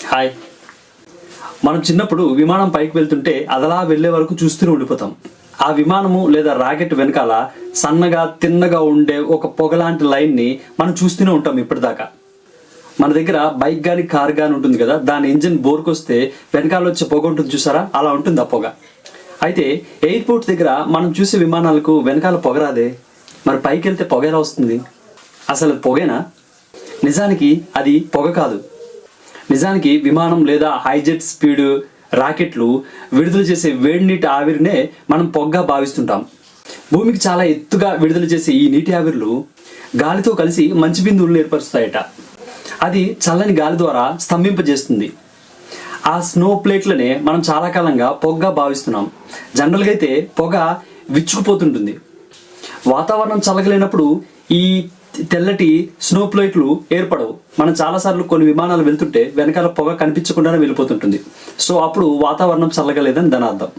Hi. మనం చిన్నప్పుడు విమానం పైకి వెళ్తుంటే అదలా వెళ్ళే వరకు చూస్తూనే ఉండిపోతాం. ఆ విమానము లేదా రాకెట్ వెనకాల సన్నగా తిన్నగా ఉండే ఒక పొగలాంటి లైన్ని మనం చూస్తూనే ఉంటాం ఇప్పటిదాకా. మన దగ్గర బైక్ కానీ కార్ కానీ ఉంటుంది కదా, దాని ఇంజిన్ బోర్కొస్తే వెనకాల వచ్చే పొగ ఉంటుంది చూసారా, అలా ఉంటుంది ఆ పొగ. అయితే ఎయిర్పోర్ట్ దగ్గర మనం చూసే విమానాలకు వెనకాల పొగ రాదే, మరి పైకి వెళ్తే పొగ ఎలా వస్తుంది? అసలు పొగేనా? నిజానికి అది పొగ కాదు. నిజానికి విమానం లేదా హైజెట్ స్పీడ్ రాకెట్లు విడుదల చేసే వేడి నీటి ఆవిరినే మనం పొగగా భావిస్తుంటాం. భూమికి చాలా ఎత్తుగా విడుదల చేసే ఈ నీటి ఆవిర్లు గాలితో కలిసి మంచు బిందువులను ఏర్పరుస్తాయట. అది చల్లని గాలి ద్వారా స్తంభింపజేస్తుంది. ఆ స్నో ప్లేట్లనే మనం చాలా కాలంగా పొగగా భావిస్తున్నాం. జనరల్గా అయితే పొగ విచ్చుకుపోతుంటుంది. వాతావరణం చల్లగలేనప్పుడు ఈ తెల్లటి స్నో ప్లేట్లు ఏర్పడవు. మనం చాలాసార్లు కొన్ని విమానాలు వెళ్తుంటే వెనకాల పొగ కనిపించకుండానే వెళ్ళిపోతుంటుంది. సో అప్పుడు వాతావరణం చల్లగా లేదని దాని అర్థం.